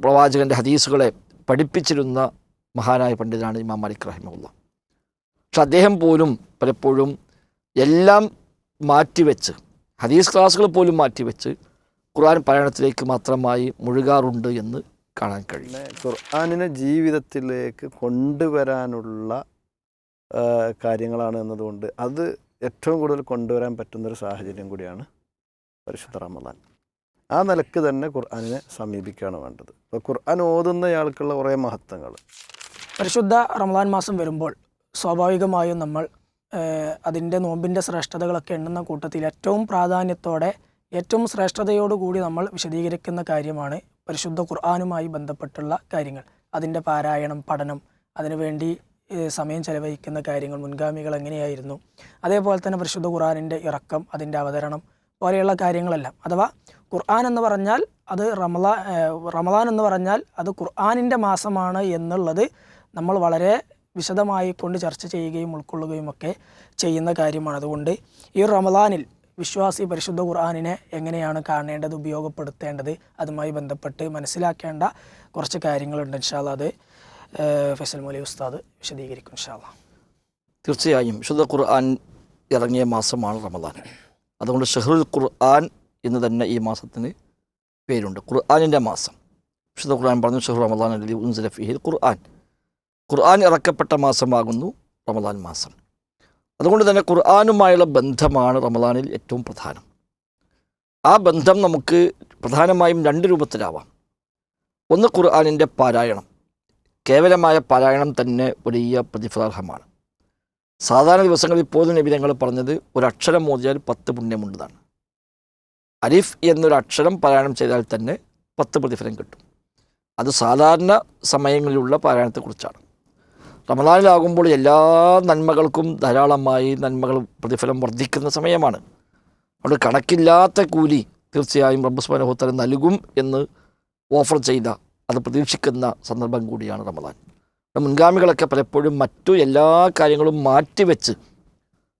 പ്രവാചകൻ്റെ ഹദീസുകളെ പഠിപ്പിച്ചിരുന്ന മഹാനായ പണ്ഡിതനാണ് ഇമാം മാലിക് റഹിമഹുല്ല. പക്ഷെ അദ്ദേഹം പോലും പലപ്പോഴും എല്ലാം മാറ്റിവെച്ച്, ഹദീസ് ക്ലാസ്സുകൾ പോലും മാറ്റിവെച്ച് ഖുർആൻ പാരായണത്തിലേക്ക് മാത്രമായി മുഴുകാറുണ്ട് എന്ന് കാണാൻ കഴിയും. ഖുർആനിനെ ജീവിതത്തിലേക്ക് കൊണ്ടുവരാനുള്ള കാര്യങ്ങളാണ് എന്നതുകൊണ്ട് അത് ഏറ്റവും കൂടുതൽ കൊണ്ടുവരാൻ പറ്റുന്നൊരു സാഹചര്യം കൂടിയാണ് പരിശുദ്ധ റമദാൻ. ആ നിലക്ക് തന്നെ ഖുർആനിനെ സമീപിക്കുകയാണ് വേണ്ടത്. അപ്പോൾ ഖുർആൻ ഓതുന്നയാൾക്കുള്ള കുറേ മഹത്വങ്ങൾ. പരിശുദ്ധ റമദാൻ മാസം വരുമ്പോൾ സ്വാഭാവികമായും നമ്മൾ അതിൻ്റെ നോമ്പിൻ്റെ ശ്രേഷ്ഠതകളൊക്കെ എണ്ണുന്ന കൂട്ടത്തിൽ ഏറ്റവും പ്രാധാന്യത്തോടെ ഏറ്റവും ശ്രേഷ്ഠതയോടുകൂടി നമ്മൾ വിശദീകരിക്കുന്ന കാര്യമാണ് പരിശുദ്ധ ഖുർആനുമായി ബന്ധപ്പെട്ടുള്ള കാര്യങ്ങൾ. അതിൻ്റെ പാരായണം, പഠനം, അതിനുവേണ്ടി സമയം ചെലവഴിക്കുന്ന കാര്യങ്ങൾ, മുൻഗാമികൾ എങ്ങനെയായിരുന്നു, അതേപോലെ തന്നെ പരിശുദ്ധ ഖുർആനിൻ്റെ ഇറക്കം, അതിൻ്റെ അവതരണം പോലെയുള്ള കാര്യങ്ങളെല്ലാം. അഥവാ ഖുർആൻ എന്ന് പറഞ്ഞാൽ അത് റമദാൻ എന്ന് പറഞ്ഞാൽ അത് ഖുർആനിൻ്റെ മാസമാണ് എന്നുള്ളത് നമ്മൾ വളരെ വിശദമായി കൊണ്ട് ചർച്ച ചെയ്യുകയും ഉൾക്കൊള്ളുകയും ഒക്കെ ചെയ്യുന്ന കാര്യമാണ്. അതുകൊണ്ട് ഈ റമദാനിൽ വിശ്വാസി പരിശുദ്ധ ഖുർആനിനെ എങ്ങനെയാണ് കാണേണ്ടത്, ഉപയോഗപ്പെടുത്തേണ്ടത്, അതുമായി ബന്ധപ്പെട്ട് മനസ്സിലാക്കേണ്ട കുറച്ച് കാര്യങ്ങളുണ്ട്. ഇൻഷാ അല്ലാഹ് അത് ഫൈസൽ മൗലവി ഉസ്താദ് വിശദീകരിക്കും ഇൻഷാ അല്ലാഹ്. തീർച്ചയായും വിശുദ്ധ ഖുർആൻ ഇറങ്ങിയ മാസമാണ് റമദാൻ. അതുകൊണ്ട് ഷഹ്റുൽ ഖുർആൻ എന്ന് തന്നെ ഈ മാസത്തിന് പേരുണ്ട്, ഖുർആനിൻ്റെ മാസം. വിശുദ്ധ ഖുർആൻ പറഞ്ഞു ഷഹ്റു റമദാൻ അല്ലദീ ഉൻസില ഫീഹിൽ ഖുർആൻ. ഖുർആൻ ഇറക്കപ്പെട്ട മാസമാകുന്നു റമദാൻ മാസം. അതുകൊണ്ട് തന്നെ ഖുർആനുമായുള്ള ബന്ധമാണ് റമദാനിൽ ഏറ്റവും പ്രധാനം. ആ ബന്ധം നമുക്ക് പ്രധാനമായും രണ്ട് രൂപത്തിലാവാം. ഒന്ന് ഖുർആനിൻ്റെ പാരായണം. കേവലമായ പാരായണം തന്നെ വലിയ പ്രതിഫലാർഹമാണ്. സാധാരണ ദിവസങ്ങളിൽ പോലും നബി തങ്ങൾ പറഞ്ഞത് ഒരക്ഷരം ഓതിയാൽ 10 പുണ്യമുണ്ടെന്നാണ്. അലിഫ് എന്നൊരു അക്ഷരം പാരായണം ചെയ്താൽ തന്നെ 10 പ്രതിഫലം കിട്ടും. അത് സാധാരണ സമയങ്ങളിലുള്ള പാരായണത്തെക്കുറിച്ചാണ്. റമദാനിലാകുമ്പോൾ എല്ലാ നന്മകൾക്കും ധാരാളമായി നന്മകൾ പ്രതിഫലം വർദ്ധിക്കുന്ന സമയമാണ്. അതുകൊണ്ട് കണക്കില്ലാത്ത കൂലി തീർച്ചയായും റബ്ബ് സുബ്ഹാനഹു വ തആല നൽകും എന്ന് ഓഫർ ചെയ്ത, അത് പ്രതീക്ഷിക്കുന്ന സന്ദർഭം കൂടിയാണ് റമദാൻ. മുൻഗാമികളൊക്കെ പലപ്പോഴും മറ്റു എല്ലാ കാര്യങ്ങളും മാറ്റിവെച്ച്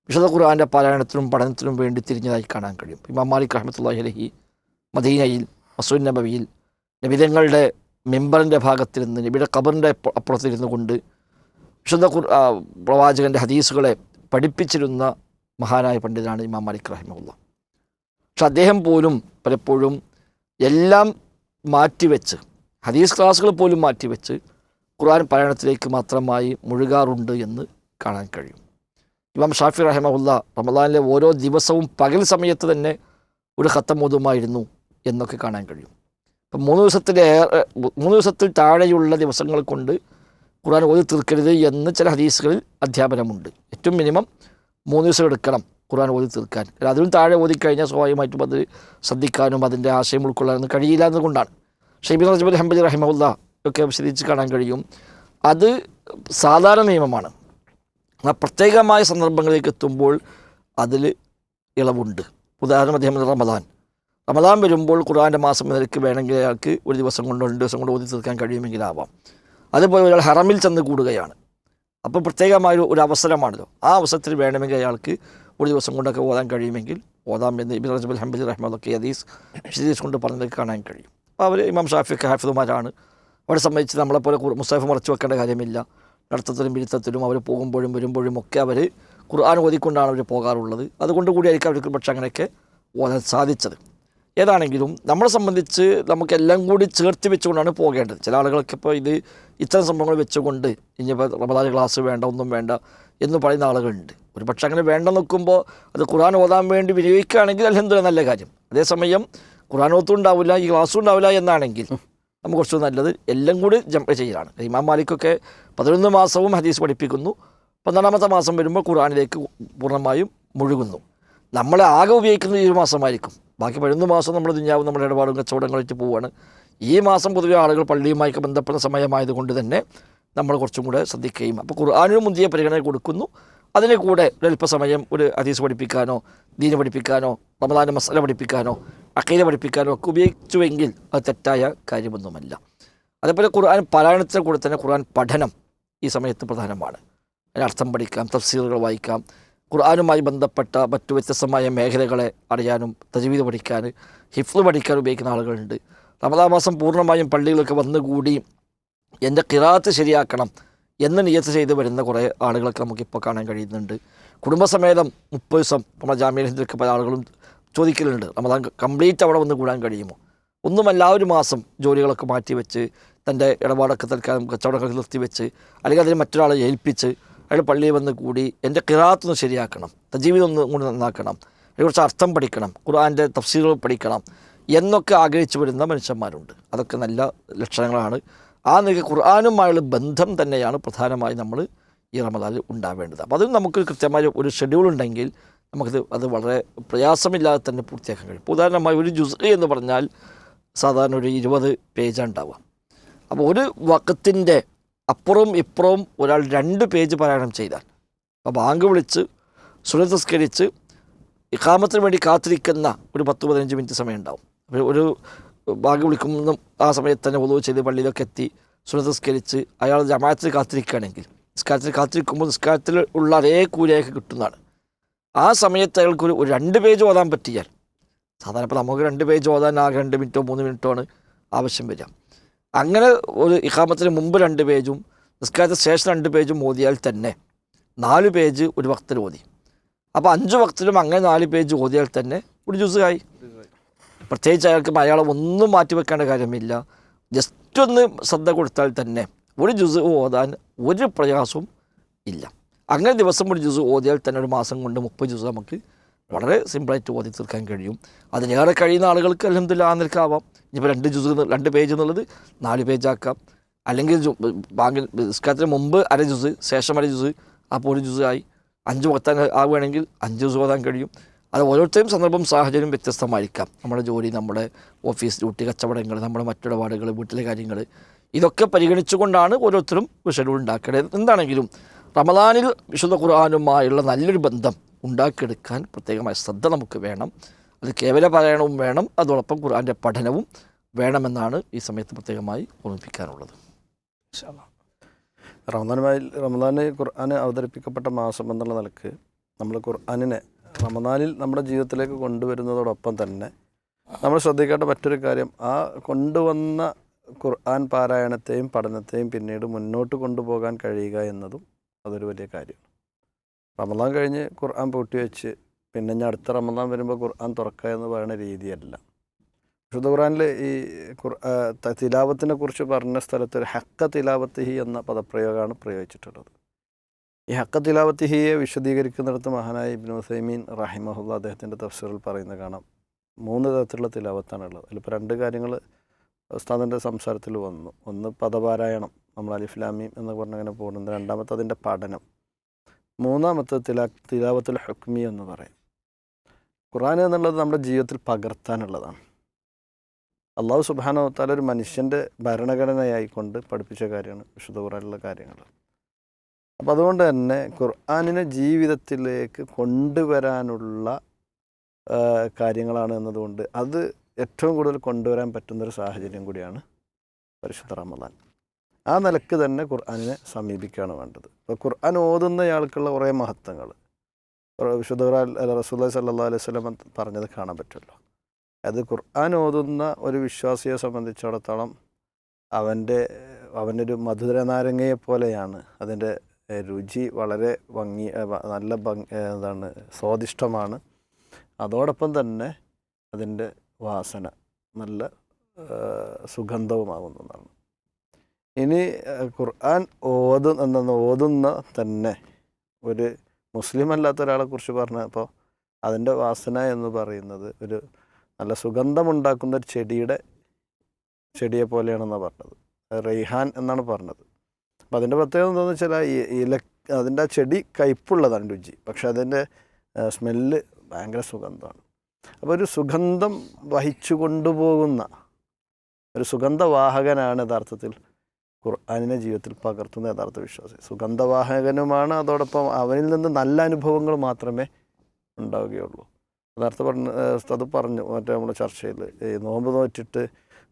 വിശുദ്ധ ഖുർആൻ്റെ പാരായണത്തിനും പഠനത്തിനും വേണ്ടി തിരിഞ്ഞതായി കാണാൻ കഴിയും. ഇമാം മാലിക് റഹ്മത്തുള്ളാഹി അലൈഹി മദീനയിൽ മസ്ജിദുൻ നബവിയിൽ നബിതങ്ങളുടെ മിമ്പറിൻ്റെ ഭാഗത്തിരുന്ന്, നബിയുടെ ഖബറിൻ്റെ അപ്പുറത്തിരുന്നു കൊണ്ട് വിശുദ്ധ പ്രവാചകൻ്റെ ഹദീസുകളെ പഠിപ്പിച്ചിരുന്ന മഹാനായ പണ്ഡിതനാണ് ഇമാം മാലിക് റഹിമഹുല്ല. പക്ഷെ അദ്ദേഹം പോലും പലപ്പോഴും എല്ലാം മാറ്റിവെച്ച്, ഹദീസ് ക്ലാസ്സുകൾ പോലും മാറ്റിവെച്ച് ഖുർആൻ പാരായണത്തിലേക്ക് മാത്രമായി മുഴുകാറുണ്ട് എന്ന് കാണാൻ കഴിയും. ഇമാം ഷാഫി റഹിമഹുല്ല റമദാനിലെ ഓരോ ദിവസവും പകൽ സമയത്ത് തന്നെ ഒരു ഖത്തം ഓതുമായിരുന്നു എന്നൊക്കെ കാണാൻ കഴിയും. ഇപ്പം 3 ദിവസത്തിൽ താഴെയുള്ള ദിവസങ്ങൾ കൊണ്ട് ഖുർആൻ ഓതി തീർക്കരുത് എന്ന് ചില ഹദീസുകളിൽ അധ്യാപനമുണ്ട്. ഏറ്റവും മിനിമം 3 ദിവസം എടുക്കണം ഖുർആൻ ഓതി തീർക്കാൻ. അതിലും താഴെ ഓതിക്കഴിഞ്ഞാൽ സ്വാഭാവികമായിട്ടും അത് ശ്രദ്ധിക്കാനും അതിൻ്റെ ആശയം ഉൾക്കൊള്ളാനൊന്നും കഴിയില്ല എന്നതുകൊണ്ടാണ്. ഷെയ്ബിൻ റജബ് അൽ ഹംബലി റഹിമഹുല്ല ഒക്കെ വിശദീകരിച്ച് കാണാൻ കഴിയും. അത് സാധാരണ നിയമമാണ്. ആ പ്രത്യേകമായ സന്ദർഭങ്ങളിലേക്ക് എത്തുമ്പോൾ അതിൽ ഇളവുണ്ട്. ഉദാഹരണം അദ്ദേഹം റമദാൻ വരുമ്പോൾ ഖുർആൻ്റെ മാസം നിലയ്ക്ക് വേണമെങ്കിൽ അയാൾക്ക് ഒരു ദിവസം കൊണ്ടോ 2 ദിവസം കൊണ്ടോ ഓതി തീർക്കാൻ കഴിയുമെങ്കിലാവാം. അതുപോലെ ഒരാൾ ഹറമിൽ ചെന്ന് കൂടുകയാണ്, അപ്പോൾ പ്രത്യേകമായ ഒരു അവസരമാണല്ലോ. ആ അവസരത്തിൽ വേണമെങ്കിൽ അയാൾക്ക് ഒരു ദിവസം കൊണ്ടൊക്കെ ഓതാൻ കഴിയുമെങ്കിൽ ഓതാം എന്ന് ഇബ്നു റജബ് അൽ ഹംബലി റഹിമഹുല്ലൊക്കെ ഹദീസ് വിശദീകരിച്ചുകൊണ്ട് പറഞ്ഞത് കാണാൻ കഴിയും. അപ്പോൾ അവർ ഇമാം ഷാഫിയൊക്കെ ഹാഫിദുമാരാണ്. അവരെ സംബന്ധിച്ച് നമ്മളെപ്പോലെ മുസ്ഹഫ് മറച്ചു വെക്കേണ്ട കാര്യമില്ല. നടത്തത്തിലും പിടുത്തത്തിലും അവർ പോകുമ്പോഴും വരുമ്പോഴും ഒക്കെ അവർ ഖുർആൻ ഓതിക്കൊണ്ടാണ് അവർ പോകാറുള്ളത്. അതുകൊണ്ട് കൂടിയായിരിക്കും അവർക്ക് പക്ഷേ അങ്ങനെയൊക്കെ ഓതാൻ സാധിച്ചത്. ഏതാണെങ്കിലും നമ്മളെ സംബന്ധിച്ച് നമുക്കെല്ലാം കൂടി ചേർത്ത് വെച്ചുകൊണ്ടാണ് പോകേണ്ടത്. ചില ആളുകൾക്ക് ഇപ്പോൾ ഇത്തരം സംഭവങ്ങൾ വെച്ചുകൊണ്ട് ഇനിയിപ്പോൾ റമദാൻ ക്ലാസ് വേണ്ട, ഒന്നും വേണ്ട എന്ന് പറയുന്ന ആളുകളുണ്ട്. ഒരു പക്ഷേ അങ്ങനെ വേണ്ട നോക്കുമ്പോൾ അത് ഖുർആൻ ഓതാൻ വേണ്ടി വിനിയോഗിക്കുകയാണെങ്കിൽ അൽഹംദുലില്ലാഹ് നല്ല കാര്യം. അതേസമയം ഖുർആൻ ഓത്തും ഉണ്ടാവില്ല, ഈ ക്ലാസ്സും ഉണ്ടാവില്ല എന്നാണെങ്കിൽ നമുക്ക് കുറച്ച് നല്ലത് എല്ലാം കൂടി ജംപ് ചെയ്യലാണ്. ഇമാം മാലിക്കൊക്കെ 11 മാസവും ഹദീസ് പഠിപ്പിക്കുന്നു, 12ാമത്തെ മാസം വരുമ്പോൾ ഖുർആനിലേക്ക് പൂർണ്ണമായും മുഴുകുന്നു. നമ്മളെ ആകെ ഉപയോഗിക്കുന്നത് ഈ ഒരു മാസമായിരിക്കും. ബാക്കി 11 മാസം നമ്മൾ ദുനിയാവും നമ്മുടെ ഇടപാടും കച്ചവടങ്ങളായിട്ട് പോവുകയാണ്. ഈ മാസം പൊതുവെ ആളുകൾ പള്ളിയുമായി ബന്ധപ്പെടുന്ന സമയമായതുകൊണ്ട് തന്നെ നമ്മൾ കുറച്ചും കൂടെ ശ്രദ്ധിക്കുകയും, അപ്പോൾ ഖുർആനിന് മുന്തിയ പരിഗണന കൊടുക്കുന്നു. അതിന് കൂടെ ഒരല്പസമയം ഒരു ഹദീസ് പഠിപ്പിക്കാനോ ദീന് പഠിപ്പിക്കാനോ റമദാൻ മസല പഠിപ്പിക്കാനോ അഖീദ പഠിപ്പിക്കാനോ ഒക്കെ ഉപയോഗിച്ചുവെങ്കിൽ അത് തെറ്റായ കാര്യമൊന്നുമല്ല. അതേപോലെ ഖുർആൻ പാരായണത്തിൻ്റെ കൂടെ തന്നെ ഖുർആൻ പഠനം ഈ സമയത്ത് പ്രധാനമാണ്. അതിനർത്ഥം പഠിക്കാം, തഫ്സീറുകൾ വായിക്കാം, ഖുർആനുമായി ബന്ധപ്പെട്ട മറ്റു വ്യത്യസ്തമായ മേഖലകളെ അറിയാനും തജ്വീദ് പഠിക്കാൻ, ഹിഫ്ള് പഠിക്കാൻ ഉപയോഗിക്കുന്ന ആളുകളുണ്ട്. റമദാൻ മാസം പൂർണ്ണമായും പള്ളികളൊക്കെ വന്നുകൂടി എൻ്റെ ഖിറാത്ത് ശരിയാക്കണം എന്ന് നിയത്ത് ചെയ്ത് വരുന്ന കുറേ ആളുകളൊക്കെ നമുക്കിപ്പോൾ കാണാൻ കഴിയുന്നുണ്ട്. കുടുംബസമേതം 30 ദിവസം നമ്മുടെ ജാമ്യത്തിലൊക്കെ പല ആളുകളും ചോദിക്കലുണ്ട്, റമദാൻ കംപ്ലീറ്റ് അവിടെ വന്ന് കൂടാൻ കഴിയുമോ? ഒന്നുമല്ല, ഒരു മാസം ജോലികളൊക്കെ മാറ്റി വെച്ച് തൻ്റെ ഇടപാടൊക്കെ തൽക്കാലം കച്ചവടമൊക്കെ നിർത്തിവെച്ച് അല്ലെങ്കിൽ അതിന് മറ്റൊരാളെ ഏൽപ്പിച്ച് അയാൾ പള്ളിയിൽ വന്ന് കൂടി എൻ്റെ ഖിറാത്തൊന്ന് ശരിയാക്കണം, ജീവിതം ഒന്ന് കൂടി നന്നാക്കണം, അതിനെക്കുറിച്ച് അർത്ഥം പഠിക്കണം, ഖുർആൻ്റെ തഫ്സീറുകൾ പഠിക്കണം എന്നൊക്കെ ആഗ്രഹിച്ചു വരുന്ന മനുഷ്യന്മാരുണ്ട്. അതൊക്കെ നല്ല ലക്ഷണങ്ങളാണ്. ആ നിലയ്ക്ക് ഖുർആനുമായുള്ള ബന്ധം തന്നെയാണ് പ്രധാനമായി നമ്മൾ ഈ റമദാനിൽ ഉണ്ടാവേണ്ടത്. അപ്പോൾ അതിന് നമുക്ക് കൃത്യമായ ഒരു ഷെഡ്യൂൾ ഉണ്ടെങ്കിൽ അത് വളരെ പ്രയാസമില്ലാതെ തന്നെ പൂർത്തിയാക്കാൻ കഴിയും. ഇപ്പോൾ ഉദാഹരണമായി ഒരു ജുസ് എന്ന് പറഞ്ഞാൽ സാധാരണ ഒരു 20 പേജാണ് ഉണ്ടാവുക. അപ്പോൾ ഒരു വഖത്തിൻ്റെ അപ്പുറവും ഇപ്പുറവും ഒരാൾ 2 പേജ് പാരായണം ചെയ്താൽ, അപ്പോൾ ബാങ്ക് വിളിച്ച് സുന്നത്ത് നിസ്കരിച്ച് ഇഖാമത്തിന് വേണ്ടി കാത്തിരിക്കുന്ന ഒരു 10-15 മിനിറ്റ് സമയം ഉണ്ടാവും. ഒരു ബാങ്ക് വിളിക്കുന്ന ആ സമയത്ത് തന്നെ വുളൂ ചെയ്ത് പള്ളിയിലൊക്കെ എത്തി സുന്നത്ത് നിസ്കരിച്ച് അയാൾ ജമാഅത്തിൽ കാത്തിരിക്കുകയാണെങ്കിൽ, നിസ്കാരത്തിൽ കാത്തിരിക്കുമ്പോൾ നിസ്കാരത്തിൽ ഉള്ള അതേ കൂലിയൊക്കെ കിട്ടുന്നതാണ്. ആ സമയത്ത് അയാൾക്ക് ഒരു 2 പേജ് ഓതാൻ പറ്റിയാൽ, സാധാരണ ഇപ്പോൾ നമുക്ക് 2 പേജ് ഓതാൻ ആകെ 2 മിനിറ്റോ 3 മിനിറ്റോ ആണ് ആവശ്യം വരിക. അങ്ങനെ ഒരു ഇഖാമത്തിന് മുമ്പ് 2 പേജും നിസ്കാരത്തിന് ശേഷം 2 പേജും ഓതിയാൽ തന്നെ 4 പേജ് ഒരു വക്തിൽ ഓതി. അപ്പോൾ 5 വക്തിലും അങ്ങനെ 4 പേജ് ഓതിയാൽ തന്നെ ഒരു ജുസ്ആയി. പ്രത്യേകിച്ച് അയാൾക്ക് മലയാളം ഒന്നും മാറ്റി വെക്കേണ്ട കാര്യമില്ല. ജസ്റ്റ് ഒന്ന് ശ്രദ്ധ കൊടുത്താൽ തന്നെ ഒരു ജുസ് ഓതാൻ ഒരു പ്രയാസവും ഇല്ല. അങ്ങനെ ദിവസം ഒരു ജുസ് ഓതിയാൽ തന്നെ ഒരു മാസം കൊണ്ട് 30 ജുസ് നമുക്ക് വളരെ സിമ്പിളായിട്ട് ഓതി തീർക്കാൻ കഴിയും. അതിനേറെ കഴിയുന്ന ആളുകൾക്ക് അൽഹംദുലില്ലാഹ് ആ നിലക്കാവാം. ഇനിയിപ്പോൾ 2 പേജ് എന്നുള്ളത് 4 പേജാക്കാം. അല്ലെങ്കിൽ ബാങ്കിൽ നിസ്കാരത്തിന് മുമ്പ് അര ജുസ്, ശേഷം അര ജുസ്, അപ്പോൾ ഒരു ജുസ് ആയി. 5 വക്താൻ ആവുകയാണെങ്കിൽ 5 ജുസ് ഓതാൻ കഴിയും. അത് ഓരോരുത്തരും സന്ദർഭം സാഹചര്യം വ്യത്യസ്തമായിരിക്കാം. നമ്മുടെ ജോലി, നമ്മുടെ ഓഫീസ് ഡ്യൂട്ടി, കച്ചവടങ്ങൾ, നമ്മുടെ മറ്റിടപാടുകൾ, വീട്ടിലെ കാര്യങ്ങൾ, ഇതൊക്കെ പരിഗണിച്ചുകൊണ്ടാണ് ഓരോരുത്തരും ഷെഡ്യൂൾ ഉണ്ടാക്കേണ്ടത്. എന്താണെങ്കിലും റമദാനിൽ വിശുദ്ധ ഖുർആനുമായുള്ള നല്ലൊരു ബന്ധം ഉണ്ടാക്കിയെടുക്കാൻ പ്രത്യേകമായ ശ്രദ്ധ നമുക്ക് വേണം. അത് കേവല പാരായണവും വേണം, അതോടൊപ്പം ഖുർആൻ്റെ പഠനവും വേണമെന്നാണ് ഈ സമയത്ത് പ്രത്യേകമായി ഓർമ്മിപ്പിക്കാനുള്ളത്. റമദാന് ഖുർആൻ അവതരിപ്പിക്കപ്പെട്ട മാസം എന്നുള്ള നിലക്ക് നമ്മൾ ഖുർആനിനെ റമദാനിൽ നമ്മുടെ ജീവിതത്തിലേക്ക് കൊണ്ടുവരുന്നതോടൊപ്പം തന്നെ നമ്മൾ ശ്രദ്ധിക്കേണ്ട മറ്റൊരു കാര്യം, ആ കൊണ്ടുവന്ന ഖുർആൻ പാരായണത്തെയും പഠനത്തെയും പിന്നീട് മുന്നോട്ട് കൊണ്ടുപോകാൻ കഴിയുക എന്നതും അതൊരു വലിയ കാര്യമാണ്. റമദാൻ കഴിഞ്ഞ് ഖുർആൻ പൂട്ടിവെച്ച് പിന്നെ ഞാൻ അടുത്ത റമദാൻ വരുമ്പോൾ ഖുർആൻ തുറക്കുക എന്ന് പറയുന്ന രീതിയല്ല. വിശുദ്ധ ഖുർആനിൽ ഈ തിലാവത്തിനെ കുറിച്ച് പറഞ്ഞ സ്ഥലത്ത് ഒരു ഹക്ക തിലാവത്തിഹി എന്ന പദപ്രയോഗമാണ് പ്രയോഗിച്ചിട്ടുള്ളത്. ഈ ഹക്ക തിലാവത്തിഹിയെ വിശദീകരിക്കുന്നിടത്ത് മഹാനായ ഇബ്നു ഉസൈമീൻ റഹിമഹുല്ലാ അദ്ദേഹത്തിൻ്റെ തഫ്സീറിൽ പറയുന്നത് കാണാം. 3 തരത്തിലുള്ള തിലാവത്താണുള്ളത്. അതിലിപ്പോൾ 2 കാര്യങ്ങൾ ഉസ്താദിൻ്റെ സംസാരത്തിൽ വന്നു. ഒന്ന് പദപാരായണം, നമ്മൾ അലിഫ് ലാം മീം എന്ന് പറഞ്ഞങ്ങനെ പോകുന്നുണ്ട്. രണ്ടാമത്തെ അതിൻ്റെ പഠനം. മൂന്നാമത്തെ തിലാവത്തുൽ ഹുക്മി എന്ന് പറയും. ഖുർആൻ എന്നുള്ളത് നമ്മുടെ ജീവിതത്തിൽ പകർത്താനുള്ളതാണ്. അള്ളാഹു സുബ്ഹാനഹു വ തആല ഒരു മനുഷ്യൻ്റെ ഭരണഘടനയായിക്കൊണ്ട് പഠിപ്പിച്ച കാര്യമാണ് വിശുദ്ധ ഖുർആനിലുള്ള കാര്യങ്ങൾ. അപ്പോൾ അതുകൊണ്ട് തന്നെ ഖുർആനിനെ ജീവിതത്തിലേക്ക് കൊണ്ടുവരാനുള്ള കാര്യങ്ങളാണ് എന്നതുകൊണ്ട് അത് ഏറ്റവും കൂടുതൽ കൊണ്ടുവരാൻ പറ്റുന്നൊരു സാഹചര്യം കൂടിയാണ് പരിശുദ്ധ റമദാൻ. ആ നിലക്ക് തന്നെ ഖുർആനിനെ സമീപിക്കുകയാണ് വേണ്ടത്. അപ്പോൾ ഖുർആൻ ഓതുന്നയാൾക്കുള്ള കുറേ മഹത്വങ്ങൾ വിശുദ്ധ ഖുർആൻ റസൂലുള്ളാഹി സ്വല്ലല്ലാഹു അലൈഹി വസല്ലം പറഞ്ഞത് കാണാൻ പറ്റുമല്ലോ. അത് ഖുർആൻ ഓതുന്ന ഒരു വിശ്വാസിയെ സംബന്ധിച്ചിടത്തോളം അവനൊരു മധുര നാരങ്ങയെ പോലെയാണ്. അതിൻ്റെ രുചി വളരെ നല്ല സ്വാദിഷ്ടമാണ്. അതോടൊപ്പം തന്നെ അതിൻ്റെ വാസന നല്ല സുഗന്ധവുമാകുന്നതാണ്. ഇനി ഖുർആൻ ഓതുന്ന തന്നെ ഒരു മുസ്ലിം അല്ലാത്ത ഒരാളെക്കുറിച്ച് പറഞ്ഞപ്പോൾ അതിൻ്റെ വാസന എന്ന് പറയുന്നത് ഒരു നല്ല സുഗന്ധമുണ്ടാക്കുന്ന ഒരു ചെടിയെ പോലെയാണെന്നാണ് പറഞ്ഞത്. റെയ്ഹാൻ എന്നാണ് പറഞ്ഞത്. അപ്പം അതിൻ്റെ പ്രത്യേകത എന്താണെന്ന് വെച്ചാൽ അതിൻ്റെ ആ ചെടി കയ്പുള്ളതാണ് രുചി, പക്ഷെ അതിൻ്റെ സ്മെല്ല് ഭയങ്കര സുഗന്ധമാണ്. അപ്പോൾ ഒരു സുഗന്ധം വഹിച്ചു കൊണ്ടുപോകുന്ന ഒരു സുഗന്ധവാഹകനാണ് യഥാർത്ഥത്തിൽ ഖുർആനിനെ ജീവിതത്തിൽ പകർത്തുന്ന യഥാർത്ഥ വിശ്വാസി. സുഗന്ധവാഹകനുമാണ്. അതോടൊപ്പം അവനിൽ നിന്ന് നല്ല അനുഭവങ്ങൾ മാത്രമേ ഉണ്ടാവുകയുള്ളൂ. അത് പറഞ്ഞു മറ്റേ നമ്മുടെ ചർച്ചയിൽ ഈ നോമ്പ് നോറ്റിട്ട്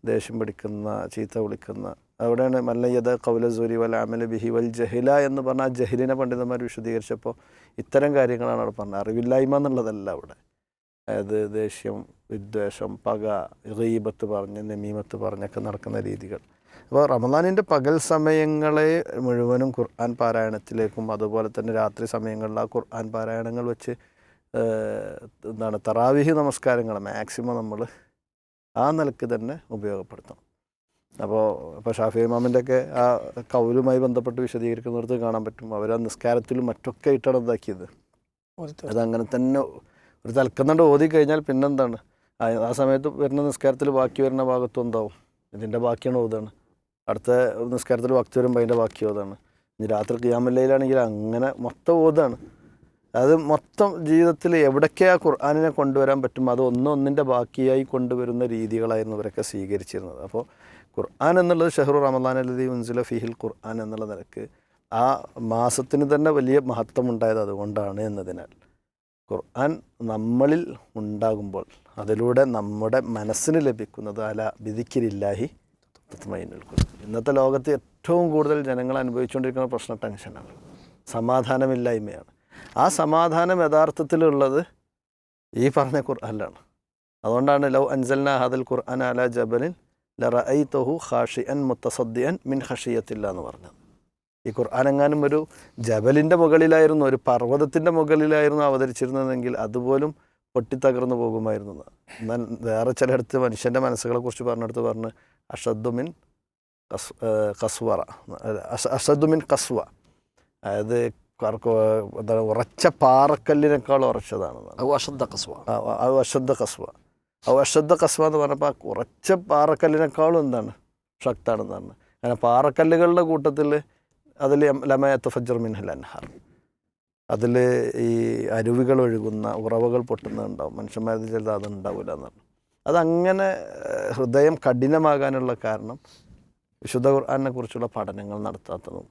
ദേഷ്യം പിടിക്കുന്ന, ചീത്ത വിളിക്കുന്ന, അവിടെയാണ് മല്ലയ്യദ ഖൗല സൂരി വൽ അമല ബിഹി വൽ ജഹില എന്ന് പറഞ്ഞാൽ ആ ജഹിലിനെ പണ്ഡിതന്മാർ വിശദീകരിച്ചപ്പോൾ ഇത്തരം കാര്യങ്ങളാണ് അവിടെ പറഞ്ഞത്. അറിവില്ലായ്മ എന്നുള്ളതല്ല അവിടെ. അതായത് ദേഷ്യം, വിദ്വേഷം, പക, ഗീബത്ത് പറഞ്ഞ്, നമീമത്ത് പറഞ്ഞൊക്കെ നടക്കുന്ന രീതികൾ. അപ്പോൾ റമദാനിൻ്റെ പകൽ സമയങ്ങളെ മുഴുവനും ഖുർആൻ പാരായണത്തിലേക്കും അതുപോലെ തന്നെ രാത്രി സമയങ്ങളിൽ ആ ഖുർആൻ പാരായണങ്ങൾ വെച്ച് തറാവീഹ് നമസ്കാരങ്ങൾ മാക്സിമം നമ്മൾ ആ നിലക്ക് തന്നെ ഉപയോഗപ്പെടുത്തണം. അപ്പോൾ ഷാഫി ഇമാമിൻ്റെയൊക്കെ ആ കൗലുമായി ബന്ധപ്പെട്ട് വിശദീകരിക്കുന്നിടത്ത് കാണാൻ പറ്റും, അവർ ആ നിസ്കാരത്തിലും മറ്റൊക്കെ ഇട്ടാണ് ഇതാക്കിയത്. അതങ്ങനെ തന്നെ ഒരു തലക്കുന്നുണ്ട് ഓതി കഴിഞ്ഞാൽ പിന്നെന്താണ് ആ സമയത്ത് വരുന്ന നിസ്കാരത്തിൽ ബാക്കി വരുന്ന ഭാഗത്തും എന്താവും, ഇതിൻ്റെ ബാക്കിയാണ് ഓതാണ്. അടുത്ത നിസ്കാരത്തിൽ വക്ത് വരുമ്പോൾ അതിൻ്റെ ബാക്കി ഓതാണ്. ഇനി രാത്രി ഖിയാമുല്ലയിലാണെങ്കിൽ അങ്ങനെ മൊത്തം ഓതാണ്. അത് മൊത്തം ജീവിതത്തിൽ എവിടൊക്കെ ആ ഖുർആനിനെ കൊണ്ടുവരാൻ പറ്റും അത് ഒന്നിൻ്റെ ബാക്കിയായി കൊണ്ടുവരുന്ന രീതികളായിരുന്നു ഇവരൊക്കെ സ്വീകരിച്ചിരുന്നത്. അപ്പോൾ ഖുർആൻ എന്നുള്ളത് ഷഹ്റു റമദാൻ അല്ലദീ ഉൻസില ഫീഹിൽ ഖുർആൻ എന്നുള്ള നിലക്ക് ആ മാസത്തിന് തന്നെ വലിയ മഹത്വമുണ്ടായത് അതുകൊണ്ടാണ് എന്നതിനാൽ ഖുർആൻ നമ്മളിൽ ഉണ്ടാകുമ്പോൾ അതിലൂടെ നമ്മുടെ മനസ്സിന് ലഭിക്കുന്നത് അല ബിദിക്രില്ലാഹി തത്മഇന്നുൽ ഖുലൂബ്. ഇന്നത്തെ ലോകത്ത് ഏറ്റവും കൂടുതൽ ജനങ്ങൾ അനുഭവിച്ചുകൊണ്ടിരിക്കുന്ന പ്രശ്നം ടെൻഷനാണ്, സമാധാനമില്ലായ്മയാണ്. ആ സമാധാനം യഥാർത്ഥത്തിലുള്ളത് ഈ പറഞ്ഞ ഖുർആനിലാണ്. അതുകൊണ്ടാണ് ലൗ അൻസൽനാ ഹാദൽ ഖുർആൻ അലാ ജബലിൻ ലറഅയ്തഹു ഖാശിഅൻ മുത്തസദ്ദിഅൻ മിൻ ഖശിയത്തില്ലാ എന്ന് പറഞ്ഞത്. ഈ ഖുർആൻ എങ്ങാനും ഒരു ജബലിൻ്റെ മുകളിലായിരുന്നു, ഒരു പർവ്വതത്തിൻ്റെ മുകളിലായിരുന്നു അവതരിച്ചിരുന്നതെങ്കിൽ അതുപോലും പൊട്ടിത്തകർന്നു പോകുമായിരുന്നു. എന്നാൽ വേറെ ചിലയിടത്ത് മനുഷ്യൻ്റെ മനസ്സുകളെ കുറിച്ച് പറഞ്ഞെടുത്ത് പറഞ്ഞ് അഷദ്ദുമിൻ കസ്വ, അതായത് എന്താണ് ഉറച്ച പാറക്കല്ലിനേക്കാൾ ഉറച്ചതാണ് അഷദ്ദ കസ്വ എന്ന് പറഞ്ഞപ്പോൾ ഉറച്ച പാറക്കല്ലിനേക്കാളും എന്താണ് ശക്താണെന്നാണ്. അങ്ങനെ പാറക്കല്ലുകളുടെ കൂട്ടത്തിൽ അതിൽ ലമയത്ത് ഫജ്ർ മിൻഹൽ അൻഹാർ, അതിൽ ഈ അരുവികൾ ഒഴുകുന്ന ഉറവകൾ പൊട്ടുന്നുണ്ടാവും. മനുഷ്യന്മാരിൽ ചിലത് അതുണ്ടാവില്ല എന്നാണ്. അതങ്ങനെ ഹൃദയം കഠിനമാകാനുള്ള കാരണം വിശുദ്ധ ഖുർആനെ കുറിച്ചുള്ള പഠനങ്ങൾ നടത്താത്തതും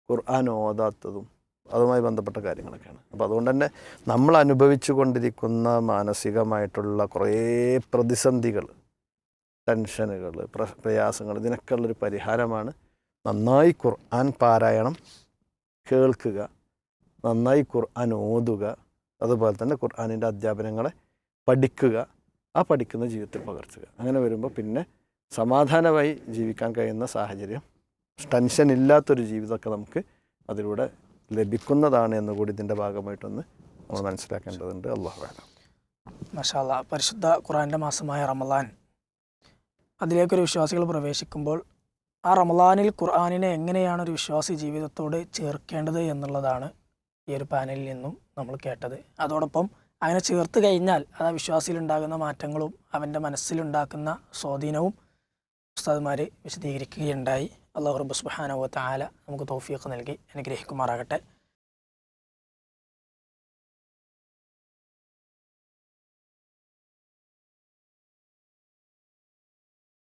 ഖുർആൻ ഓതാത്തതും അതുമായി ബന്ധപ്പെട്ട കാര്യങ്ങളൊക്കെയാണ്. അപ്പോൾ അതുകൊണ്ട് തന്നെ നമ്മൾ അനുഭവിച്ചു കൊണ്ടിരിക്കുന്ന മാനസികമായിട്ടുള്ള കുറേ പ്രതിസന്ധികൾ, ടെൻഷനുകൾ, പ്രയാസങ്ങൾ, ഇതിനൊക്കെ ഉള്ളൊരു പരിഹാരമാണ് നന്നായി ഖുർആൻ പാരായണം കേൾക്കുക, നന്നായി ഖുർആൻ ഓതുക, അതുപോലെ തന്നെ ഖുർആനിൻ്റെ അധ്യാപനങ്ങളെ പഠിക്കുക, ആ പഠിക്കുന്ന ജീവിതത്തിൽ പകർത്തുക. അങ്ങനെ വരുമ്പോൾ പിന്നെ സമാധാനമായി ജീവിക്കാൻ കഴിയുന്ന സാഹചര്യം, ടെൻഷൻ ഇല്ലാത്തൊരു ജീവിതമൊക്കെ നമുക്ക് അതിലൂടെ ലഭിക്കുന്നതാണ് എന്നുകൂടി ഇതിൻ്റെ ഭാഗമായിട്ടൊന്ന് നമ്മൾ മനസ്സിലാക്കേണ്ടതുണ്ട്. അല്ലാഹു അഅലം. മാഷാ അല്ലാഹ്. പരിശുദ്ധ ഖുർആൻ്റെ മാസമായ റമളാൻ, അതിലേക്കൊരു വിശ്വാസികൾ പ്രവേശിക്കുമ്പോൾ ആ റമളാനിൽ ഖുർആനിനെ എങ്ങനെയാണ് ഒരു വിശ്വാസി ജീവിതത്തോട് ചേർക്കേണ്ടത് എന്നുള്ളതാണ് ഈ ഒരു പാനലിൽ നിന്നും നമ്മൾ കേട്ടത്. അതോടൊപ്പം അങ്ങനെ ചേർത്ത് കഴിഞ്ഞാൽ അത് ആ വിശ്വാസിയിലുണ്ടാകുന്ന മാറ്റങ്ങളും അവൻ്റെ മനസ്സിലുണ്ടാക്കുന്ന സ്വാധീനവും ഉസ്താദുമാർ വിശദീകരിക്കുകയുണ്ടായി. അല്ലാഹു റബ്ബ് സുബ്ഹാനഹു വ തആല നമുക്ക് തൗഫീഖ് നൽകി അനുഗ്രഹിക്കുമാറാകട്ടെ.